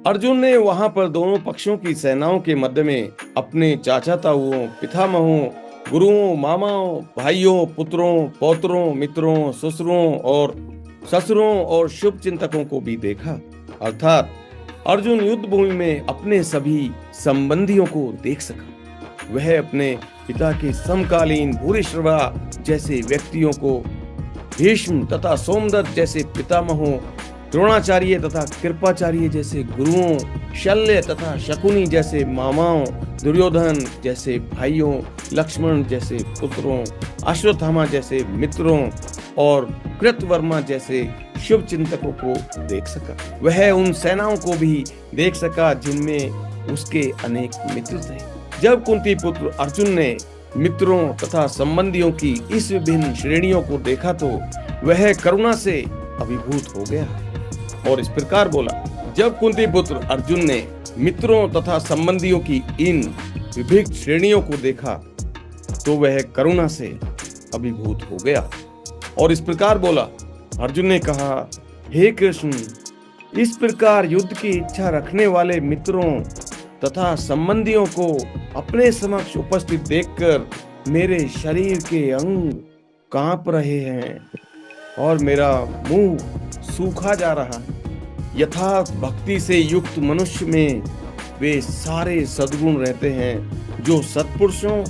अर्जुन ने वहां पर दोनों पक्षों की सेनाओं के मध्य में अपने चाचा ताऊओं, पितामहों, गुरुओं, मामाओं, भाइयों, पुत्रों, पौत्रों, मित्रों, ससुरों और शुभ चिंतकों को भी देखा। अर्थात अर्जुन युद्ध भूमि में अपने सभी संबंधियों को देख सका। वह अपने पिता के समकालीन भूरिश्रवा जैसे व्यक्तियों को, भीष्म तथा सोमदत्त जैसे पितामहों, द्रोणाचार्य तथा कृपाचार्य जैसे गुरुओं, शल्य तथा शकुनी जैसे मामाओं, दुर्योधन जैसे भाइयों, लक्ष्मण जैसे पुत्रों, अश्वत्थामा जैसे मित्रों और कृतवर्मा जैसे शुभ चिंतकों को देख सका। वह उन सेनाओं को भी देख सका जिनमें उसके अनेक मित्र थे। जब कुंती पुत्र अर्जुन ने मित्रों तथा संबंधियों की इस विभिन्न श्रेणियों को देखा तो वह करुणा से अभिभूत हो गया और इस प्रकार बोला। जब कुंती पुत्र अर्जुन ने मित्रों तथा संबंधियों की इन विभिन्न श्रेणियों को देखा तो वह करुणा से अभिभूत हो गया और इस प्रकार बोला। अर्जुन ने कहा, हे कृष्ण, इस प्रकार युद्ध की इच्छा रखने वाले मित्रों तथा संबंधियों को अपने समक्ष उपस्थित देखकर मेरे शरीर के अंग कांप रहे हैं और मेरा मुंह सूखा जा रहा है। यथार्थ भक्ति से युक्त मनुष्य में वे सारे सद्गुण रहते हैं जो सत्पुरुषों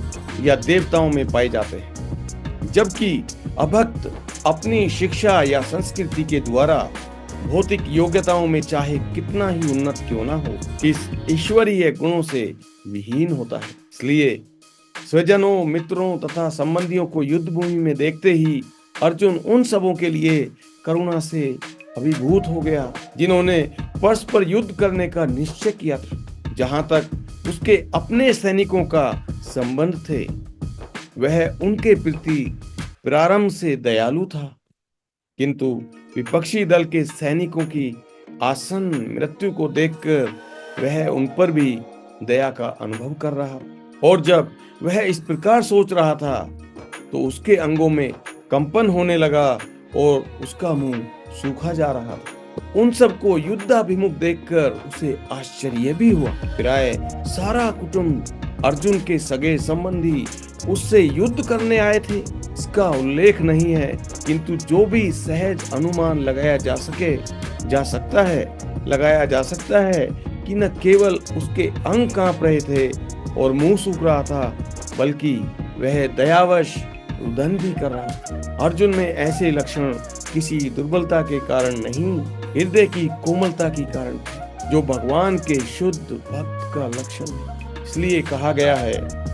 या देवताओं में पाए जाते हैं, जबकि अभक्त अपनी शिक्षा या संस्कृति के द्वारा भौतिक योग्यताओं में चाहे कितना ही उन्नत क्यों ना हो, इस ईश्वरीय गुणों से विहीन होता है। इसलिए स्वजनों, मित्रों तथा संबंधियों को युद्ध भूमि में देखते ही अर्जुन उन सबों के लिए करुणा से अभिभूत हो गया जिन्होंने परस्पर युद्ध करने का निश्चय किया था। जहां तक उसके अपने सैनिकों का संबंध थे, वह उनके प्रति प्रारंभ से दयालु था, किंतु विपक्षी दल के सैनिकों की आसन्न मृत्यु को देखकर वह उन पर भी दया का अनुभव कर रहा। और जब वह इस प्रकार सोच रहा था तो उसके अंगों में कंपन होने लगा और उसका मुंह सूखा जा रहा था। उन सबको युद्धाभिमुख देखकर उसे आश्चर्य भी हुआ। प्राय सारा कुटुंब, अर्जुन के सगे संबंधी उससे युद्ध करने आए थे, इसका उल्लेख नहीं है, किंतु जो भी सहज अनुमान लगाया जा सकता है कि न केवल उसके अंग कांप रहे थे और मुंह सूख रहा था, बल्कि वह दयावश रुदन भी कर रहा था। अर्जुन में ऐसे लक्षण किसी दुर्बलता के कारण नहीं, हृदय की कोमलता के कारण थे, जो भगवान के शुद्ध भक्त का लक्षण है। इसलिए कहा गया है,